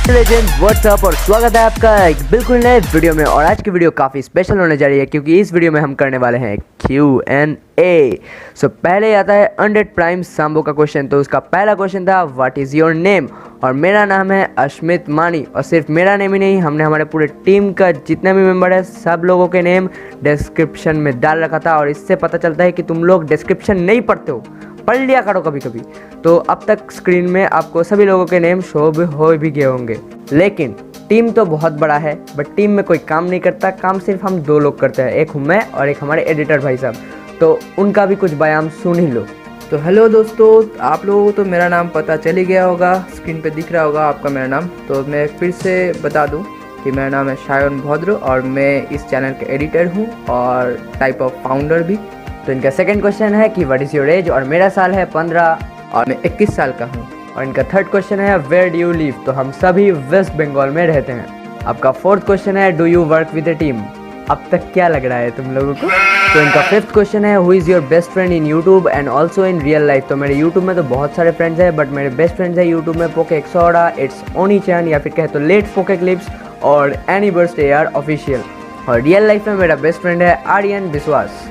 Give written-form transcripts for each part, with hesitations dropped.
Legend WhatsApp और स्वागत है आपका एक बिल्कुल नए वीडियो में। और आज की वीडियो काफ़ी स्पेशल होने जा रही है क्योंकि इस वीडियो में हम करने वाले हैं Q&A। सो पहले आता है 100 प्राइम सांबो का क्वेश्चन। तो उसका पहला क्वेश्चन था व्हाट इज़ योर नेम, और मेरा नाम है अश्मित मानी। और सिर्फ मेरा नेम ही नहीं, हमने हमारे पूरे टीम का जितने भी मेंबर है सब लोगों के नेम डिस्क्रिप्शन में डाल रखा था। और इससे पता चलता है कि तुम लोग डिस्क्रिप्शन नहीं पढ़ते हो, पढ़ लिया करो कभी कभी। तो अब तक स्क्रीन में आपको सभी लोगों के नेम शो भी हो भी गए होंगे। लेकिन टीम तो बहुत बड़ा है, बट टीम में कोई काम नहीं करता, काम सिर्फ हम दो लोग करते हैं, एक हूँ मैं और एक हमारे एडिटर भाई साहब। तो उनका भी कुछ बयान सुन ही लो। तो हेलो दोस्तों, आप लोगों को तो मेरा नाम पता चल ही गया होगा, स्क्रीन पे दिख रहा होगा आपका मेरा नाम। तो मैं फिर से बता दूं कि मेरा नाम है शायन भद्र और मैं इस चैनल के एडिटर हूं और टाइप ऑफ फाउंडर भी। तो इनका सेकंड क्वेश्चन है कि व्हाट इज़ योर एज, और मेरा साल है 15 और मैं 21 साल का हूँ। और इनका थर्ड क्वेश्चन है वेयर डू यू लिव, तो हम सभी वेस्ट बंगाल में रहते हैं। आपका फोर्थ क्वेश्चन है do you work with a team. अब तक क्या लग रहा है तुम लोगों को। तो इनका फिफ्थ क्वेश्चन है who is your best friend in YouTube and also in real life. तो मेरे यूट्यूब में तो बहुत सारे फ्रेंड्स हैं, बट मेरे बेस्ट फ्रेंड्स है यूट्यूब में पोके एक्सोड़ा, इट्स ओनी चैन, या फिर कहे तो लेट पोके क्लिप्स और एनी बर्स्ट AR ऑफिशियल। और रियल लाइफ में मेरा बेस्ट फ्रेंड है आर्यन विश्वास,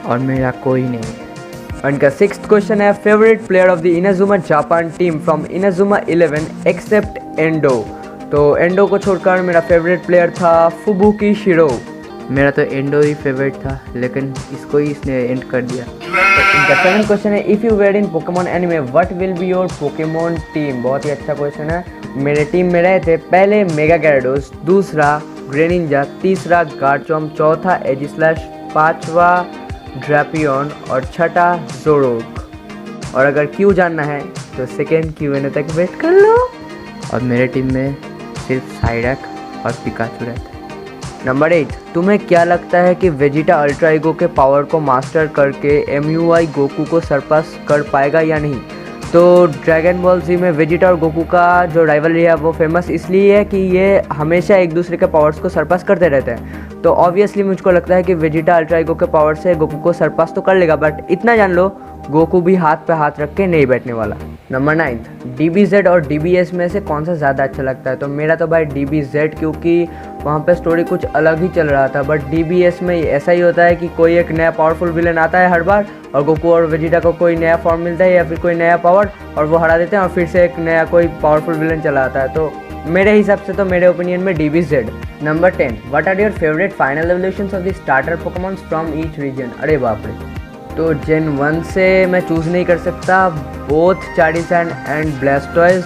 और मेरा कोई नहीं। और इनका सिक्स्थ क्वेश्चन है favourite player of the Inazuma Japan team from Inazuma 11 except Endo. तो एंडो को छोड़कर मेरा फेवरेट प्लेयर था फुबुकी शिरो। मेरा तो एंडो ही फेवरेट था, लेकिन इसको ही इसने एंड कर दिया। तो इनका सेवेंथ क्वेश्चन है if you were in Pokemon anime what will be your Pokemon team. बहुत ही अच्छा क्वेश्चन है। मेरे टीम में रहे थे पहले मेगा gyarados, दूसरा ग्रेनिंजा, तीसरा गार्चॉम्प, चौथा एजिस्लैश, पांचवा ड्रैपियन और छठा जोरोग। और अगर क्यों जानना है तो सेकेंड Q&A तक वेट कर लो। और मेरे टीम में सिर्फ साइडक और पिकाचू रहता है। नंबर 8, तुम्हें क्या लगता है कि वेजिटा अल्ट्रा ईगो के पावर को मास्टर करके MUI गोकू को सरपास कर पाएगा या नहीं। तो ड्रैगन बॉल जी में वेजिटा और गोकू का जो राइवलरी है वो फेमस इसलिए है कि ये हमेशा एक दूसरे के पावर्स को सरपास करते रहते हैं। तो ऑब्वियसली मुझको लगता है कि वेजिटा अल्ट्रा ईगो के पावर से गोकू को सरपास तो कर लेगा, बट इतना जान लो गोकू भी हाथ पे हाथ रख के नहीं बैठने वाला। नंबर 9, DBZ और DBS में से कौन सा ज़्यादा अच्छा लगता है। तो मेरा तो भाई DBZ, क्योंकि वहाँ पे स्टोरी कुछ अलग ही चल रहा था। बट DBS में ऐसा ही होता है कि कोई एक नया पावरफुल विलन आता है हर बार, और गोकू और वेजिटा को कोई नया फॉर्म मिलता है या फिर कोई नया पावर, और वो हरा देते हैं और फिर से एक नया कोई पावरफुल विलन चला आता है। तो मेरे हिसाब से, तो मेरे ओपिनियन में DBZ। Number 10, what are your favourite final evolutions of the starter Pokemons from each region. अरे बाप रे। तो Gen 1 से मैं चूज़ नहीं कर सकता बोथ चार्डिसैंड एंड ब्लास्टॉयज,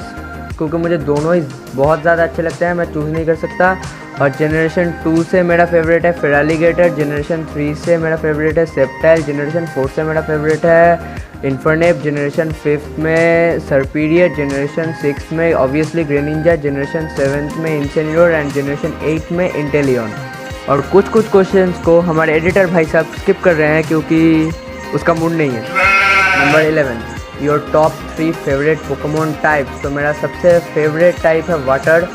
क्योंकि मुझे दोनों ही बहुत ज़्यादा अच्छे लगते हैं, मैं चूज़ नहीं कर सकता। और जनरेशन 2 से मेरा फेवरेट है फेरालीगेटर, जनरेशन 3 से मेरा फेवरेट है सेप्टाइल, जनरेशन 4 से मेरा फेवरेट है इन्फरनेप, जनरेशन 5 में सर्पीरियर, जनरेशन 6 में ऑब्वियसली ग्रेनिंजा, जनरेशन 7 में इंसेनियोर एंड जनरेशन 8 में इंटेलियन। और कुछ क्वेश्चंस को हमारे एडिटर भाई साहब स्किप कर रहे हैं क्योंकि उसका मूड नहीं है। Number 11, your top 3 favourite Pokemon types. तो मेरा सबसे फेवरेट टाइप है वाटर,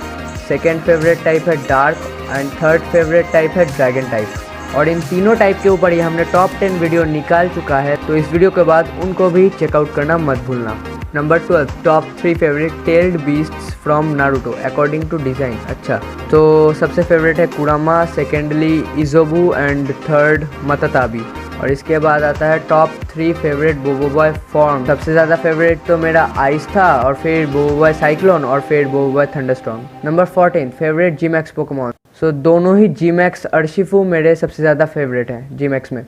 सेकेंड फेवरेट टाइप है dark and third favourite type है ड्रैगन टाइप। और इन तीनों टाइप के ऊपर ही हमने टॉप 10 वीडियो निकाल चुका है, तो इस वीडियो के बाद उनको भी चेकआउट करना मत भूलना। Number 12, top 3 favourite tailed beasts from Naruto according to design. अच्छा, तो सबसे फेवरेट है Kurama, secondly Isobu and third Matatabi. और इसके बाद आता है टॉप 3 फेवरेट बोबोबॉय फॉर्म। सबसे ज़्यादा फेवरेट तो मेरा आइस था, और फिर बोबोबॉय साइक्लोन, और फिर BoBoiBoy thunderstorm. Number 14, favourite G-Max Pokemon. So दोनों ही G-Max अर्शिफू मेरे सबसे ज़्यादा फेवरेट हैं G-Max में।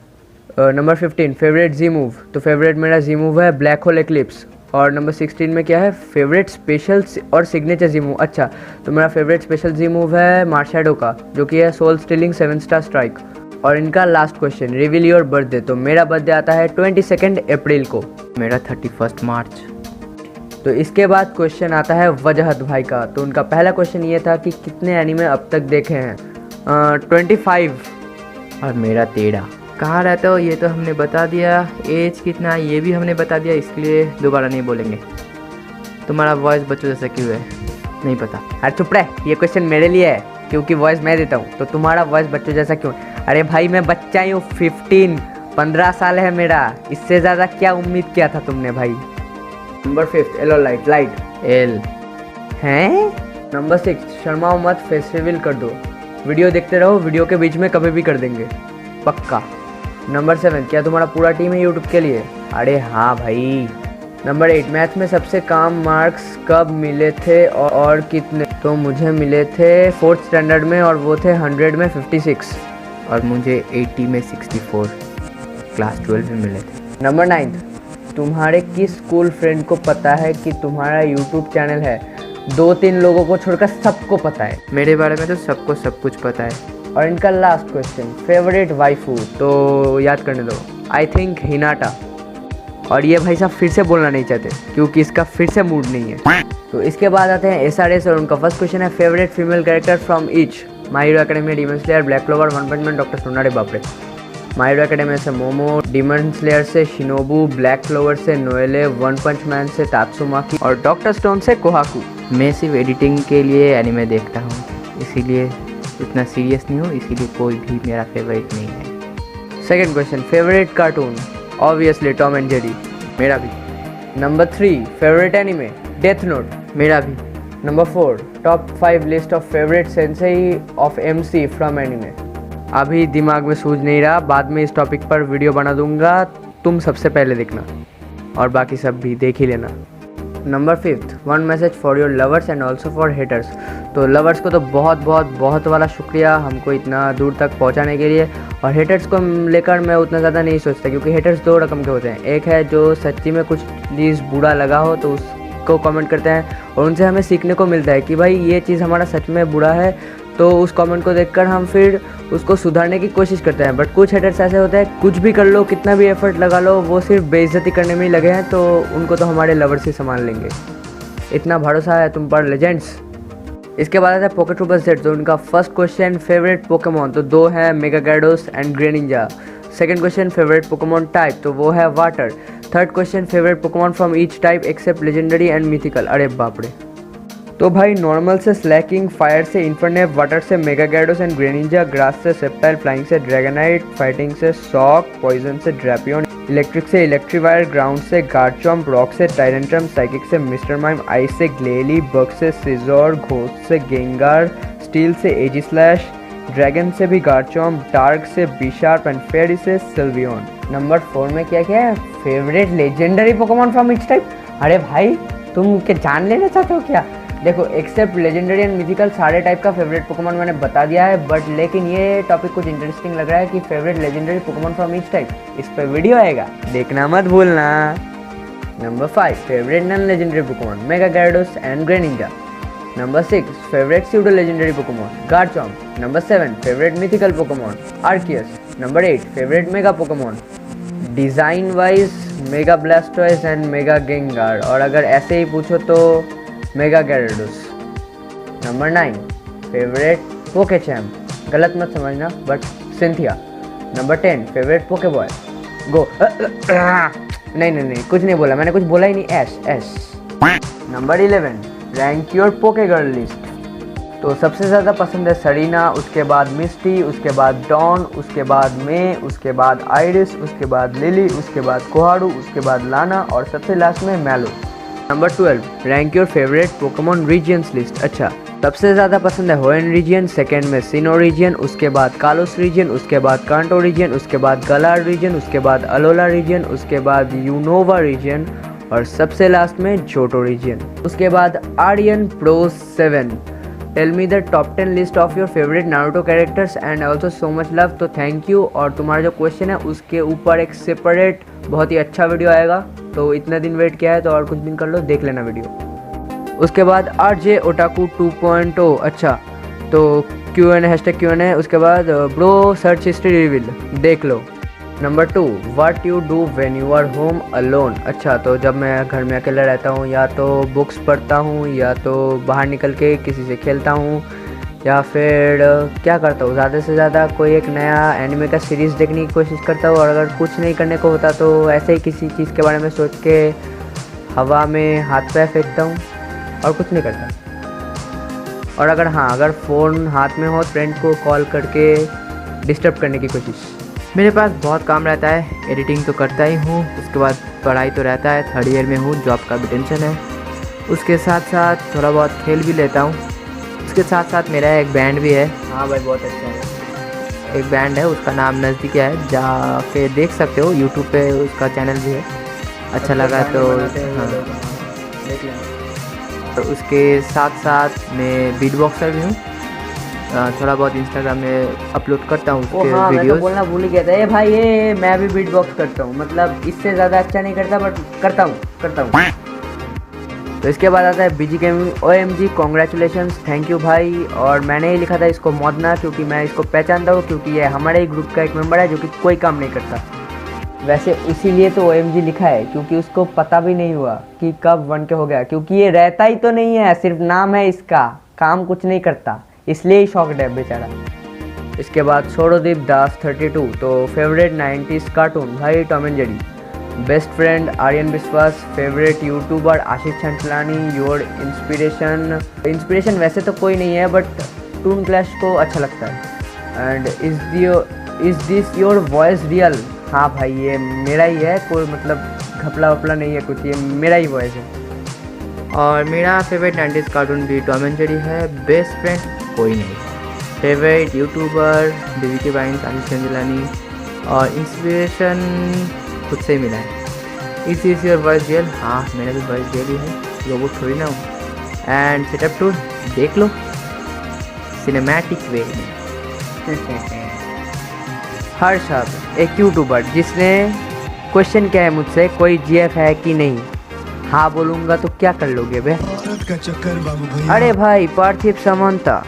Number 15, favourite Z-move. तो फेवरेट मेरा Z-मूव है ब्लैक होल एक्लिप्स। और नंबर 16 में क्या है फेवरेट स्पेशल और सिग्नेचर Z-मूव। अच्छा, तो मेरा फेवरेट स्पेशल Z-मूव है मार्शैडो का, जो कि है सोल स्टीलिंग 7 स्टार स्ट्राइक। और इनका last question, reveal your birthday. तो मेरा बर्थडे आता है 22 अप्रैल को, मेरा 31 मार्च। तो इसके बाद क्वेश्चन आता है वजहत भाई का। तो उनका पहला क्वेश्चन ये था कि कितने एनीमे अब तक देखे हैं। 25। और मेरा 13। कहाँ रहते हो ये तो हमने बता दिया, एज कितना ये भी हमने बता दिया, इसके लिए दोबारा नहीं बोलेंगे। तुम्हारा वॉइस बच्चों जैसा क्यों है नहीं पता। अरे चुप रहे, ये क्वेश्चन मेरे लिए है क्योंकि वॉइस मैं देता हूँ। तो तुम्हारा वॉइस बच्चों जैसा क्यों। अरे भाई मैं बच्चा ही हूँ, 15 साल है मेरा, इससे ज़्यादा क्या उम्मीद किया था तुमने भाई। नंबर 5, एलोलाइट लाइट। एल हैं नंबर 6, शर्माओ मत, फेस रिवील कर दो। वीडियो देखते रहो, वीडियो के बीच में कभी भी कर देंगे, पक्का। नंबर 7, क्या तुम्हारा पूरा टीम है यूट्यूब के लिए? अरे हाँ भाई। नंबर 8, मैथ्स में सबसे कम मार्क्स कब मिले थे और कितने? तो मुझे मिले थे 4th स्टैंडर्ड में और वो थे 100 में 56। और मुझे 80 में 64 क्लास 12 में मिले थे। नंबर 9, तुम्हारे किस स्कूल फ्रेंड को पता है कि तुम्हारा यूट्यूब चैनल है? 2-3 लोगों को छोड़कर सबको पता है। मेरे बारे में तो सबको सब कुछ पता है। और इनका लास्ट क्वेश्चन, फेवरेट वाइफू? तो याद करने दो, आई थिंक हिनाटा। और ये भाई साहब फिर से बोलना नहीं चाहते क्योंकि इसका फिर से मूड नहीं है। तो इसके बाद आते हैं SRS और उनका फर्स्ट क्वेश्चन है, favourite female character from each? My Hero Academy, Demon Slayer, Black Clover, One Punch Man, Doctor Stone. अरे बाप रे। माय हीरो एकेडमी से मोमो, डीमन स्लेयर से शिनोबू, ब्लैक क्लोवर से नोएले, वन पंच मैन से तात्सुमाकी और doctor stone से कोहाकू। मैं सिर्फ एडिटिंग के लिए एनिमे देखता हूँ, इसीलिए इतना सीरियस नहीं हूँ, इसीलिए कोई भी मेरा फेवरेट नहीं है। Second question, favourite cartoon? Obviously Tom and Jerry. मेरा भी। Number 3, favourite anime? Death note. मेरा भी। Number 4, top 5 list of favourite Sensei of MC from anime. अभी दिमाग में सूझ नहीं रहा, बाद में इस टॉपिक पर वीडियो बना दूंगा, तुम सबसे पहले देखना और बाकी सब भी देख ही लेना। Number 5, one message for your lovers and also for haters. तो लवर्स को तो बहुत बहुत बहुत वाला शुक्रिया हमको इतना दूर तक पहुंचाने के लिए, और हेटर्स को लेकर मैं उतना ज़्यादा नहीं सोचता क्योंकि हेटर्स 2 रकम के होते हैं। एक है जो सच्ची में कुछ चीज़ बुरा लगा हो तो उसको कमेंट करते हैं और उनसे हमें सीखने को मिलता है कि भाई ये चीज़ हमारा सच में बुरा है, तो उस कमेंट को देखकर हम फिर उसको सुधारने की कोशिश करते हैं। बट कुछ हेटर्स ऐसे होते हैं, कुछ भी कर लो, कितना भी एफर्ट लगा लो, वो सिर्फ बेइज्जती करने में ही लगे हैं, तो उनको तो हमारे लवर्स ही संभाल लेंगे। इतना भरोसा है तुम पर लेजेंड्स। इसके बाद आता है पॉकेट ट्रूपर सेट। तो उनका फर्स्ट क्वेश्चन, फेवरेट पोकेमॉन? तो 2 है, Mega Gyarados and Greninja. Second question, favourite Pokemon type? तो वो है water. Third question, favourite Pokemon from each type except legendary and mythical. अरे बाप रे। तो भाई नॉर्मल से स्लैकिंग, फायर से इन्फरनेप, वाटर से Mega Gyarados and Greninja, grass से सेप्टाइल, फ्लाइंग से ड्रैगनाइट, फाइटिंग से सॉक, पॉइजन से ड्रैपियन, इलेक्ट्रिक से इलेक्ट्रीवायर, ग्राउंड से गार्चम्प, रॉक से टायरेंट्रम, साइकिक से मिस्टर माइम, आइस से ग्लेली, बग से सिजोर, घोस्ट से गेंगार, स्टील से एजिस्लैश, ड्रैगन से भी गार्चम्प, डार्क से बिशार्प एंड फेरी से सिल्वियन। नंबर 4 में क्या क्या है? Favourite legendary Pokemon from each type. अरे भाई तुम क्या जान लेना चाहते हो क्या? देखो, एक्सेप्ट लेजेंडरी एंड मिथिकल सारे टाइप का फेवरेट पोकेमॉन मैंने बता दिया है, बट लेकिन ये टॉपिक कुछ इंटरेस्टिंग लग रहा है कि favourite legendary Pokemon from each type, इस पर वीडियो आएगा, देखना मत भूलना। Number 5, favourite non legendary Pokemon? Mega Gyarados and Greninja. Number 6, favourite pseudo legendary Pokemon? Garchomp. Number 7, favourite mythical Pokemon? Arceus. Number 8, favourite mega Pokemon? Design wise mega Blastoise and mega Gengar, और अगर ऐसे ही पूछो तो mega Gyarados. Number 9, favourite Pokechamp? गलत मत समझना, but Cynthia. Number 10, favourite पोकेबॉय? गो नहीं कुछ नहीं बोला मैंने, कुछ बोला ही नहीं, एस। नंबर 11, रैंक योर पोके गर्ल लिस्ट। तो सबसे ज़्यादा पसंद है सरीना, उसके बाद मिस्टी, उसके बाद डॉन, उसके बाद मे, उसके बाद आइरिस, उसके बाद लिली, उसके बाद कोहारू, उसके बाद लाना और सबसे लास्ट में Mallow. Number 12, rank your favourite Pokemon regions list. अच्छा, सबसे ज़्यादा पसंद है होएन रीजियन, सेकेंड में सिनो रीजियन, उसके बाद कालोस रीजियन, उसके बाद कांटो रीजियन, उसके बाद गलार रीजियन, उसके बाद अलोला रीजियन, उसके बाद यूनोवा रीजियन और सबसे लास्ट में जोटो रीजियन। उसके बाद Aryan pro 7। Tell me the top 10 list of your favourite Naruto characters and also so much love. तो थैंक यू, और तुम्हारा जो क्वेश्चन है उसके ऊपर एक सेपरेट बहुत ही अच्छा वीडियो आएगा, तो इतना दिन वेट किया है तो और कुछ दिन कर लो, देख लेना वीडियो। उसके बाद RJ ओटाकू 2.0। अच्छा, तो Q&A #Q&A, उसके बाद ब्रो सर्च हिस्ट्री रिवील, देख लो। Number 2, what you do when you are home alone. अच्छा, तो जब मैं घर में अकेला रहता हूँ या तो बुक्स पढ़ता हूँ या तो बाहर निकल के किसी से खेलता हूँ या फिर क्या करता हूँ, ज़्यादा से ज़्यादा कोई एक नया एनिमे का सीरीज़ देखने की कोशिश करता हूँ, और अगर कुछ नहीं करने को होता तो ऐसे ही किसी चीज़ के बारे में सोच के हवा में हाथ पैर फेंकता हूँ और कुछ नहीं करता। और अगर फ़ोन हाथ में हो, फ्रेंड को कॉल करके डिस्टर्ब करने की कोशिश। मेरे पास बहुत काम रहता है, एडिटिंग तो करता ही हूँ, उसके बाद पढ़ाई तो रहता है, 3rd ईयर में हूँ, जॉब का भी टेंशन है, उसके साथ साथ थोड़ा बहुत खेल भी लेता हूँ। उसके साथ साथ मेरा एक बैंड भी है। हाँ भाई बहुत अच्छा है। एक बैंड है, उसका नाम नज़दीक है, जाके देख सकते हो, यूट्यूब पे उसका चैनल भी है। अच्छा लगा तो हाँ। देख लेना। और उसके साथ साथ मैं बीट बॉक्सर भी हूँ। थोड़ा बहुत इंस्टाग्राम में अपलोड करता हूँ ओ उसके हाँ, मैं तो वीडियोस। बोलना भूल ही गया था। ये भाई ये मैं भी बीट बॉक्स करता हूँ, मतलब इससे ज़्यादा अच्छा नहीं करता बट करता हूँ। तो इसके बाद आता है BG gaming. OMG congratulation, thank you भाई। और मैंने ही लिखा था इसको मौदना, क्योंकि मैं इसको पहचानता हूँ, क्योंकि ये हमारे ही ग्रुप का एक मेंबर है जो कि कोई काम नहीं करता। वैसे इसीलिए तो OMG लिखा है, क्योंकि उसको पता भी नहीं हुआ कि कब 1K हो गया, क्योंकि ये रहता ही तो नहीं है, सिर्फ नाम है इसका, काम कुछ नहीं करता, इसलिए ही शॉक्ड है बेचारा। इसके बाद सौरदीप दास 32, तो फेवरेट 90s कार्टून भाई Tom and Jerry. Best friend Aryan Biswas. Favourite YouTuber Ashish Chanchlani. Your inspiration वैसे तो कोई नहीं है, बट टून क्लैश को अच्छा लगता है। And is this your voice real? हाँ भाई ये मेरा ही है, कोई मतलब घपला वपला नहीं है कुछ, ये मेरा ही वॉइस है। और मेरा फेवरेट 90s कार्टून भी टॉम एंड जेरी है। बेस्ट फ्रेंड कोई नहीं। फेवरेट यूट्यूबर DVK बाइंस, आशीष चंचलानी। और इंस्पिरेशन खुद से ही मिला है। Is your voice real? हाँ मेरा भी वॉइस रियल ही है, रोबोट थोड़ी ना हूँ। एंड सेटअप टूर देख लो सिनेमैटिक वे में। हर्षद एक यूट्यूबर जिसने क्वेश्चन किया है मुझसे, कोई GF है कि नहीं? हाँ बोलूँगा तो क्या कर लोगे बे? अरे भाई पार्थिव समंता,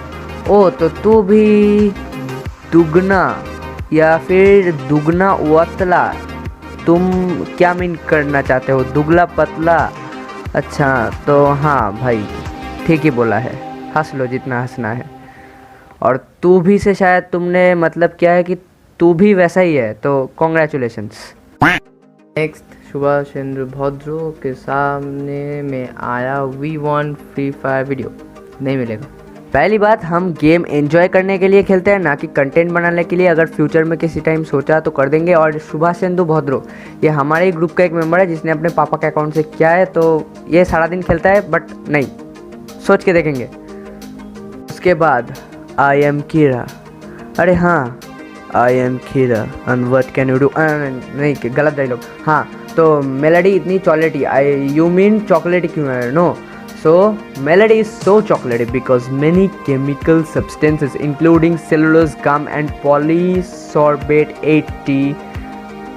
ओ तो तू भी दुगना या फिर दुगना वतला, तुम क्या मीन करना चाहते हो? दुगला पतला? अच्छा तो हाँ भाई ठीक ही बोला है, हंस लो जितना हंसना है। और तू भी से शायद तुमने मतलब क्या है कि तू भी वैसा ही है, तो कॉन्ग्रेचुलेशंस। नेक्स्ट सुभाष चंद्र भद्रो के सामने में आया V1 फ्री फायर वीडियो नहीं मिलेगा। पहली बात, हम गेम एंजॉय करने के लिए खेलते हैं, ना कि कंटेंट बनाने के लिए। अगर फ्यूचर में किसी टाइम सोचा तो कर देंगे। और सुभाष चंद्र भद्रो ये हमारे ही ग्रुप का एक मेंबर है जिसने अपने पापा के अकाउंट से किया है, तो ये सारा दिन खेलता है, बट नहीं, सोच के देखेंगे। उसके बाद आई एम कीरा। अरे हाँ I am Kira and what can you do? नहीं गलत डायलॉग। हाँ तो मेलोडी इतनी चॉकलेटी, यू मीन चॉकलेटी क्यों है? No, so melody is so chocolatey because many chemical substances including cellulose gum and polysorbate 80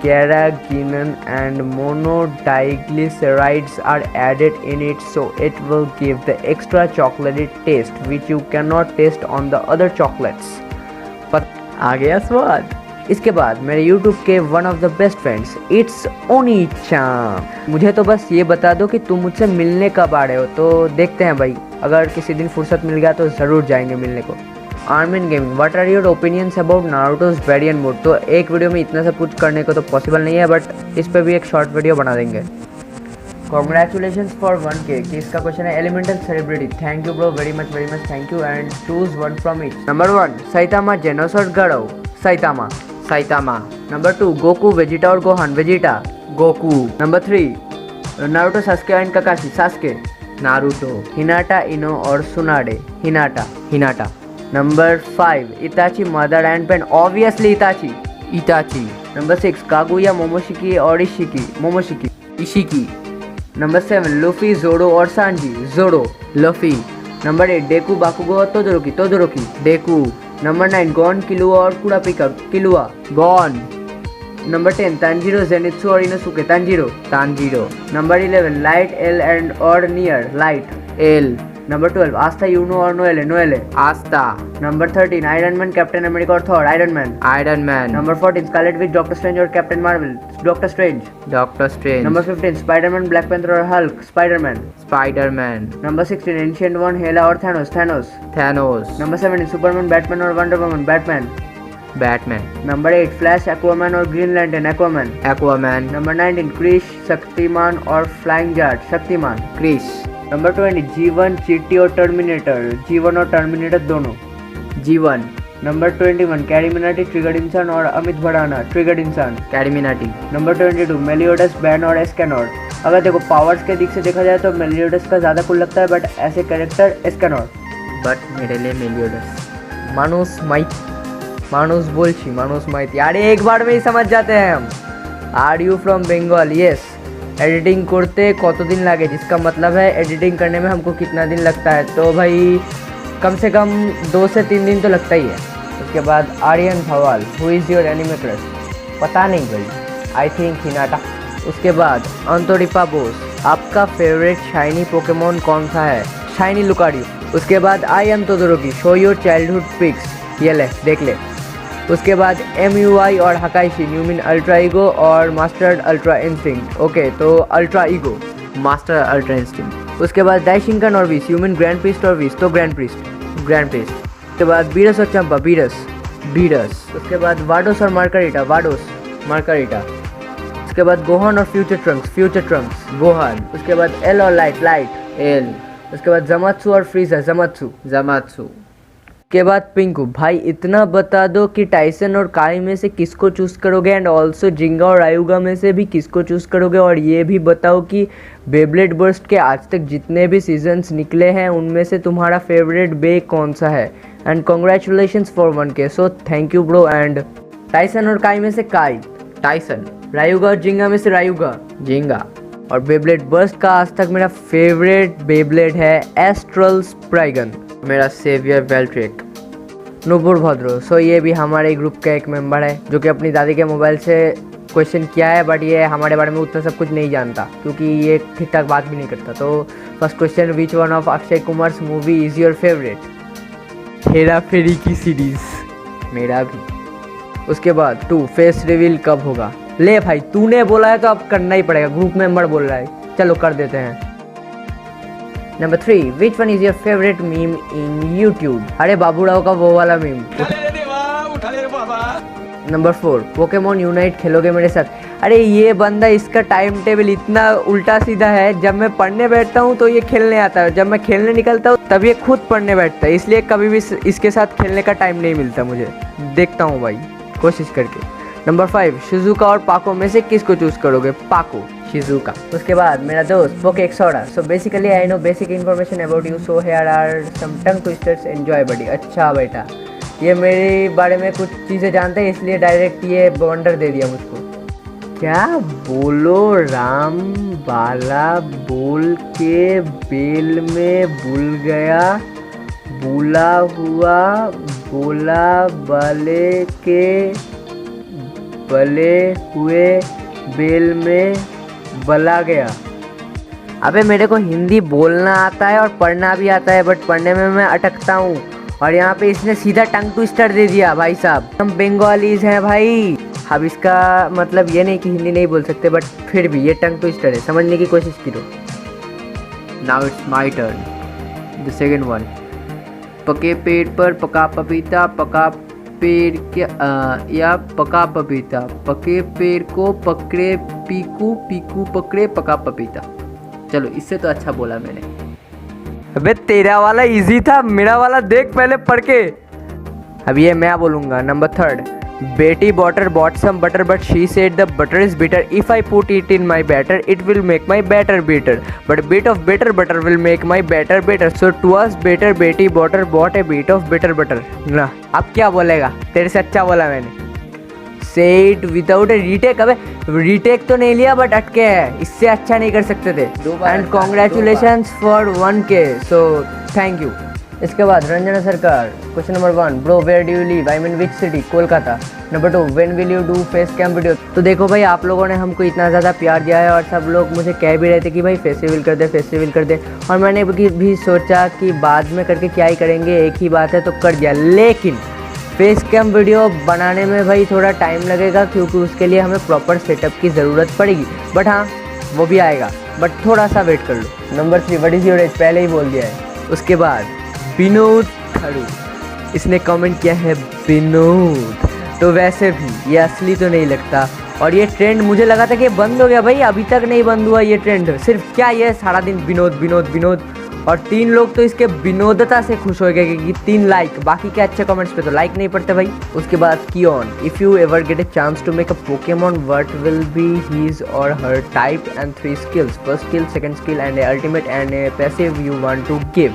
carrageenan and monodiglycerides are added in it, so it will give the extra chocolatey taste which you cannot taste on the other chocolates. पर आ गया स्वाद। इसके बाद मेरे YouTube के one of the best friends it's ओनी चाम। मुझे तो बस ये बता दो कि तुम मुझसे मिलने कब आ रहे हो, तो देखते हैं भाई, अगर किसी दिन फुर्सत मिल गया तो ज़रूर जाएंगे मिलने को। Armin gaming, what are your opinions about Naruto's variant mode? तो एक वीडियो में इतना सब कुछ करने को तो पॉसिबल नहीं है, बट इस पर भी एक शॉर्ट वीडियो बना देंगे। Congratulations for 1K। कि इसका क्वेश्चन है elemental celebrity. Thank you bro, very much thank you. And choose one from each. Number 1 Saitama Genos Garou, Saitama. Number 2 Goku Vegeta और Gohan, Vegeta Goku. Number 3 Naruto Sasuke and Kakashi, Sasuke Naruto. Hinata Ino और Tsunade, Hinata. Number 5 Itachi Madara and Pain, obviously Itachi. Number 6 Kaguya Momoshiki और Isshiki. Number 7 Luffy जोडो और Sanji, जोडो। लफी। Number 8 डेकू बाकुगो और तोदोरोकी, डेकू। Number 9 Gon Killua और Kurapika, Killua. Gon. Number 10 Tanjiro Zenitsu और Inosuke, Tanjiro. Number 11 light L and और Near, light L. Number 12 Asta Yuno और Noelle, Asta. Number 13 Iron Man Captain America और Thor, Iron Man. Number 14 Scarlet Witch, Doctor Strange और Captain Marvel, Doctor Strange. Number 15 Spiderman Black Panther और Hulk, Spiderman. Number 16 Ancient One Hela और Thanos. Number 17 Superman Batman और Wonder Woman, Batman. Number 8 Flash Aquaman और Green Lantern, Aquaman. Number 19 Krrish Shaktimaan और Flying Jat, Shaktimaan. Number 20 जीवन चीटी और terminator, जीवन और टर्मिनेटर दोनों, जीवन। नंबर 21 कैरीमिनाटी ट्रिगर्ड इंसान और अमित भड़ाना, ट्रिगर्ड इंसान, कैरीमिनाटी। नंबर 22 मेलियोडस बैन और एस्केनॉर। अगर देखो पावर्स के दिख से देखा जाए तो मेलियोडस का ज़्यादा कूल लगता है, बट ऐसे कैरेक्टर एस्केनॉर। বাট মেডেলে মেলিওডাস मानुष बोलছি मानुष माइती। अरे एक बार में ही समझ जाते हैं हम। Are you from Bengal? Yes. Editing करते कत दिन लगे, जिसका मतलब है एडिटिंग करने में हमको कितना दिन लगता है, तो भाई कम से कम 2 से 3 दिन तो लगता ही है। उसके बाद Aryan Bhawal, who is your anime crush? पता नहीं भाई, आई थिंक हिनाटा। उसके बाद अंतोरिपा बोस, आपका फेवरेट शाइनी पोकेमोन कौन सा है? Shiny Lucario. उसके बाद I am Todoroki, show your childhood pics, ये ले देख ले। उसके बाद MUI और Hakaishin, new mean ultra ego और मास्टर अल्ट्रा इंस्टिंक्ट। ओके, तो ultra ego, master ultra instinct. उसके बाद दाइशिंकन और विस, यू मीन ग्रैंड प्रीस्ट और विस, तो ग्रैंड प्रीस्ट। उसके बाद बीरस और चंपा, बीरस। उसके बाद वाडोस और मार्कारिटा, मार्कारिटा। उसके बाद गोहान और फ्यूचर ट्रंक्स, गोहान। उसके बाद एल और लाइट, एल। उसके बाद जमात्सु और फ्रीजर, जमात्सु। के बाद पिंकू, भाई इतना बता दो कि टाइसन और काई में से किसको चूज़ करोगे, एंड ऑल्सो जिंगा और आयुगा में से भी किसको चूज़ करोगे, और ये भी बताओ कि बेब्लेड बर्स्ट के आज तक जितने भी सीजन्स निकले हैं उनमें से तुम्हारा फेवरेट बे कौन सा है। And congratulations for 1K, so thank you bro. And Tyson और काई में से काई, टाइसन। रायुगा और जिंगा में से रायुगा, जिंगा। और बेब्लेड बर्स्ट का आज तक मेरा फेवरेट बेब्लेड है एस्ट्रल स्प्राइगन, मेरा सेवियर वेल्ट्रिक। नूपुर भद्रो, सो ये भी हमारे ग्रुप का एक मेंबर है जो कि अपनी दादी के मोबाइल से क्वेश्चन किया है, बट ये हमारे बारे में उतना सब कुछ नहीं जानता क्योंकि ये ठीक ठाक बात भी नहीं करता। तो first question, which one of Akshay Kumar movie is your favourite? Hera Pheri की सीरीज, मेरा भी। उसके बाद 2, फेस रिवील कब होगा? ले भाई, तूने बोला है तो अब करना ही पड़ेगा, ग्रुप मेंबर बोल रहा है, चलो कर देते हैं। Number 3, which one is your favourite meme in YouTube? अरे बाबूराव का वो वाला मीम। नंबर 4, पोकेमोन यूनाइट खेलोगे मेरे साथ? अरे ये बंदा, इसका टाइम टेबल इतना उल्टा सीधा है, जब मैं पढ़ने बैठता हूँ तो ये खेलने आता है, जब मैं खेलने निकलता हूँ तब ये खुद पढ़ने बैठता है, इसलिए कभी भी इसके साथ खेलने का टाइम नहीं मिलता मुझे। देखता हूँ भाई कोशिश करके। नंबर 5, शिजुका और पाको में से किसको चूज करोगे? पाको, शिजुका। उसके बाद मेरा दोस्त Poke Exoda, so basically I know basic information about you, so here are some tongue twisters, enjoy buddy. अच्छा बेटा, ये मेरे बारे में कुछ चीज़ें जानते हैं इसलिए डायरेक्ट ये वंडर दे दिया मुझको। क्या बोलो राम बाला बोल के बेल में बुल गया, बुला हुआ बोला बले के बले हुए बेल में बला गया। अबे मेरे को हिंदी बोलना आता है और पढ़ना भी आता है, बट पढ़ने में मैं अटकता हूँ, और यहाँ पे इसने सीधा टंग ट्विस्टर दे दिया भाई साहब। हम बंगालीज हैं भाई, अब इसका मतलब ये नहीं कि हिंदी नहीं बोल सकते, बट फिर भी ये टंग ट्विस्टर है, समझने की कोशिश करो। Now it's my turn, the second one. पके पेड़ पर पका पपीता, पका पेड़ के या पका पपीता, पके पेड़ को पकड़े पीकू, पीकू पकड़े पका पपीता। चलो इससे तो अच्छा बोला मैंने। अबे तेरा वाला इजी था, मेरा वाला देख पहले पढ़ के। अब ये मैं बोलूँगा। नंबर 3, बेटी बॉटर bought some butter but she said the butter is bitter. If I put it in my batter, it will make my batter bitter. But a bit of bitter butter will make my batter bitter. So to us better बेटी बॉटर bought a bit of bitter butter. ना अब क्या बोलेगा, तेरे से अच्छा बोला मैंने। Say it without a retake। अबे retake तो नहीं लिया बट अटके है, इससे अच्छा नहीं कर सकते थे। And congratulations for 1K. So thank you। इसके बाद Ranjana Sarkar, question number 1, bro where do you live, I mean which city? Kolkata. Number 2, when will you do face cam video? तो देखो भाई, आप लोगों ने हमको इतना ज़्यादा प्यार दिया है और सब लोग मुझे कह भी रहे थे कि भाई फेस्टिवल कर दे, और मैंने भी सोचा कि बाद में करके क्या ही करेंगे, एक ही बात है, तो कर दिया। लेकिन फेस कैम वीडियो बनाने में भाई थोड़ा टाइम लगेगा क्योंकि उसके लिए हमें प्रॉपर सेटअप की ज़रूरत पड़ेगी, बट हाँ वो भी आएगा, बट थोड़ा सा वेट कर लो। Number 3, what is your age? पहले ही बोल दिया है। उसके बाद विनोद खड़ू, इसने कमेंट किया है विनोद। तो वैसे भी ये असली तो नहीं लगता, और ये ट्रेंड मुझे लगा था कि बंद हो गया भाई, अभी तक नहीं बंद हुआ ये ट्रेंड। सिर्फ क्या ये सारा दिन विनोद विनोद विनोद, और 3 लोग तो इसके विनोदता से खुश हो गए कि 3 लाइक, बाकी के अच्छे कमेंट्स पे तो लाइक नहीं पड़ते भाई। उसके बाद कियोन, if you ever get a chance to make a Pokemon what will be his or her type and 3 skills, first skill, second skill and a ultimate and a passive you want to give?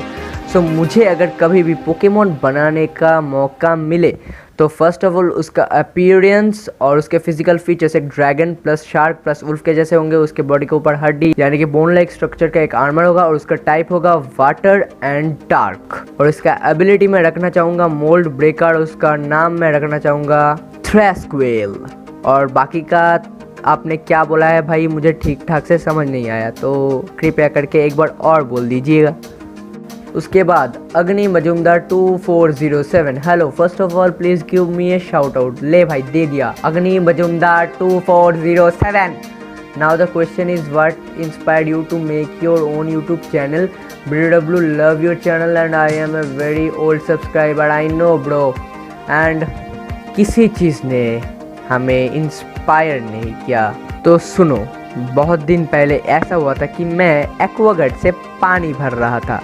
So मुझे अगर कभी भी Pokemon बनाने का मौका मिले तो first of all उसका अपीयरेंस और उसके फिजिकल फीचर्स एक dragon plus shark plus wolf के जैसे होंगे। उसके बॉडी के ऊपर हड्डी यानी कि बोन लाइक स्ट्रक्चर का एक आर्मर होगा और उसका टाइप होगा वाटर एंड डार्क। और इसका एबिलिटी में रखना चाहूँगा मोल्ड ब्रेकर, उसका नाम मैं रखना चाहूँगा थ्रेस्क्वेल। और बाकी का आपने क्या बोला है भाई मुझे ठीक ठाक से समझ नहीं आया, तो कृपया करके एक बार और बोल दीजिएगा। उसके बाद Agni Majumdar 2407, hello first of all please give me a shout out. ले भाई दे दिया Agni Majumdar 2407। Now the question is what inspired you to make your own YouTube channel? BW love your channel and I am a very old subscriber, I know bro. And किसी चीज़ ने हमें inspire नहीं किया तो सुनो, बहुत दिन पहले ऐसा हुआ था कि मैं एक्वागार्ड से पानी भर रहा था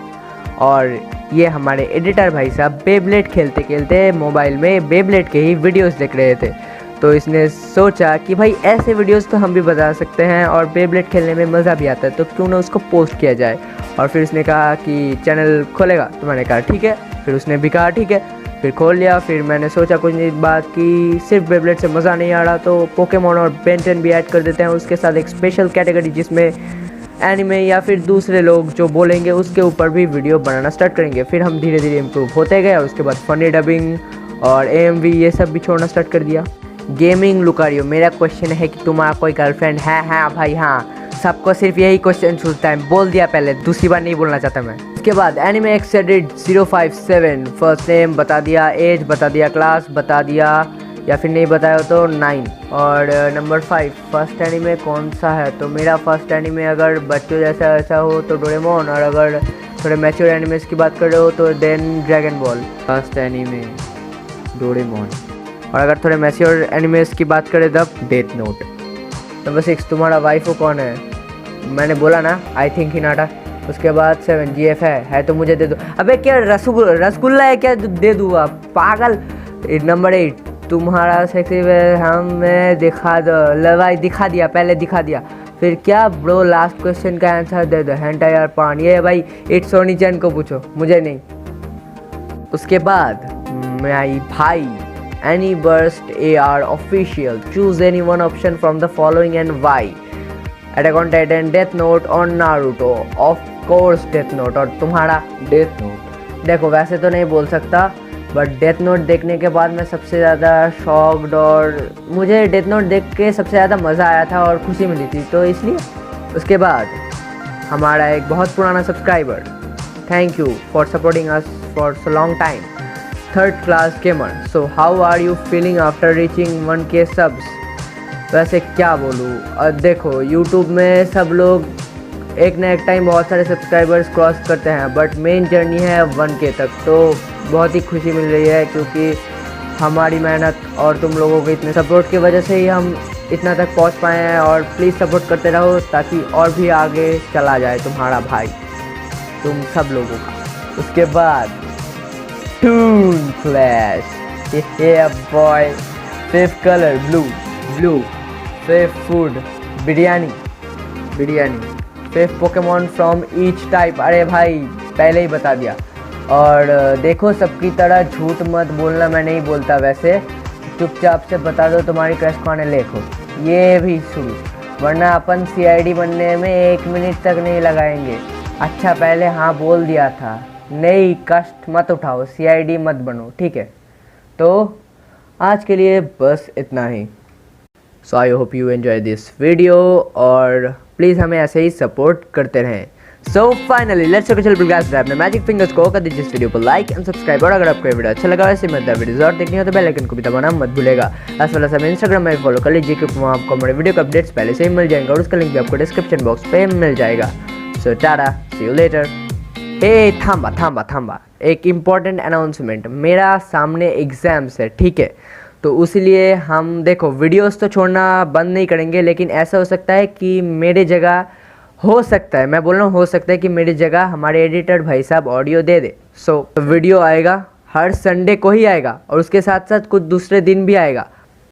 और ये हमारे एडिटर भाई साहब बेब्लेड खेलते खेलते मोबाइल में बेब्लेड के ही वीडियोस देख रहे थे। तो इसने सोचा कि भाई ऐसे वीडियोस तो हम भी बता सकते हैं और बेब्लेड खेलने में मज़ा भी आता है, तो क्यों ना उसको पोस्ट किया जाए। और फिर उसने कहा कि चैनल खोलेगा, तो मैंने कहा ठीक है। फिर उसने भी कहा ठीक है, फिर खोल लिया। फिर मैंने सोचा कुछ दिन बाद कि सिर्फ बेब्लेड से मज़ा नहीं आ रहा तो पोकेमॉन और बेन 10 भी ऐड कर देते हैं, उसके साथ एक स्पेशल कैटेगरी जिसमें एनिमे या फिर दूसरे लोग जो बोलेंगे उसके ऊपर भी वीडियो बनाना स्टार्ट करेंगे। फिर हम धीरे धीरे इम्प्रूव होते गए और उसके बाद फनी डबिंग और AMV ये सब भी छोड़ना स्टार्ट कर दिया। गेमिंग लुकारियो, मेरा क्वेश्चन है कि तुम्हारा कोई गर्लफ्रेंड है? हाँ भाई हाँ, सबको सिर्फ यही क्वेश्चन छूटता है, बोल दिया पहले, दूसरी बार नहीं बोलना चाहता मैं। उसके बाद एनिमे एक्सेडेड 057, फर्स्ट नेम बता दिया, एज बता दिया, क्लास बता दिया, या फिर नहीं बताया तो 9। और नंबर 5 फर्स्ट एनीमे कौन सा है? तो मेरा फर्स्ट एनीमे अगर बच्चों जैसा ऐसा हो तो डोरेमोन, और अगर थोड़े मैच्योर एनिमेस की बात कर रहे हो तो then Dragon Ball. First anime Doraemon, और अगर थोड़े मैच्योर एनिमेस की बात करें तब डेथ नोट। नंबर 6 तुम्हारा वाइफ कौन है? मैंने बोला ना, आई थिंक हिनाटा। उसके बाद 7 GF है तो मुझे दे दो। अबे क्या रसगुल्ला है क्या दे दूँ आप पागल। नंबर 8 तुम्हारा सेक्सी हमें दिखा दो। लवाई दिखा दिया, पहले दिखा दिया, फिर क्या ब्रो लास्ट क्वेश्चन का आंसर दे दो। हेंटायर पान, ये भाई इट्स सोनी चैन को पूछो, मुझे नहीं। उसके बाद मेरी भाई any burst AR official, choose any one option from the following and why. Attack on Titan, Death Note और Naruto. Of course Death Note. और तुम्हारा? Death Note. देखो वैसे तो नहीं बोल सकता, बट डेथ नोट देखने के बाद मैं सबसे ज़्यादा शॉक्ड, और मुझे डेथ नोट देख के सबसे ज़्यादा मज़ा आया था और खुशी मिली थी, तो इसलिए। उसके बाद हमारा एक बहुत पुराना subscriber, thank you for supporting us for so long time, third class gamer. So how are you feeling after reaching 1K subs? वैसे क्या बोलूँ, देखो यूट्यूब में सब लोग एक ना एक टाइम बहुत सारे सब्सक्राइबर्स क्रॉस करते हैं, बट मेन जर्नी है 1K तक, तो बहुत ही खुशी मिल रही है क्योंकि हमारी मेहनत और तुम लोगों के इतने सपोर्ट की वजह से ही हम इतना तक पहुंच पाए हैं। और प्लीज़ सपोर्ट करते रहो ताकि और भी आगे चला जाए तुम्हारा भाई, तुम सब लोगों का। उसके बाद टून फ्लैश, ये boy, fifth colour blue, fifth food biryani, fifth Pokemon from each type. अरे भाई पहले ही बता दिया। और देखो सबकी तरह झूठ मत बोलना, मैं नहीं बोलता वैसे, चुपचाप से बता दो तुम्हारी क्रश कौन है। देखो ये भी शुरू, वरना अपन CID बनने में 1 मिनट तक नहीं लगाएंगे। अच्छा पहले हाँ बोल दिया था, नहीं कष्ट मत उठाओ, CID मत बनो, ठीक है। तो आज के लिए बस इतना ही। So I hope you enjoy this video और प्लीज़ हमें ऐसे ही सपोर्ट करते रहें। सो फाइनली लेट्स अपने मैजिक फिंगर्स को कर दीजिए इस वीडियो को लाइक एंड सब्सक्राइब, और अगर आपको ये वीडियो अच्छा लगा वैसे मजेदार वीडियोस और देखनी हो तो बेल आइकन को भी दबाना मत भूलेगा। एज वेल एज हमें इंस्टाग्राम में फॉलो कर लीजिए क्योंकि वहाँ आपको हमारे वीडियो के अपडेट्स पहले से ही मिल जाएंगे और उसका लिंक भी आपको डिस्क्रिप्शन बॉक्स पे मिल जाएगा। सो टाटा, सी यू लेटर। हे थांबा, एक इम्पॉर्टेंट अनाउंसमेंट, मेरा सामने एग्जाम्स है, ठीक है, तो उसलिए हम देखो वीडियोस तो छोड़ना बंद नहीं करेंगे, लेकिन ऐसा हो सकता है कि मेरे जगह, हो सकता है, मैं बोल रहा हूँ हो सकता है कि मेरी जगह हमारे एडिटर भाई साहब ऑडियो दे दे। सो वीडियो आएगा हर संडे को ही आएगा और उसके साथ साथ कुछ दूसरे दिन भी आएगा।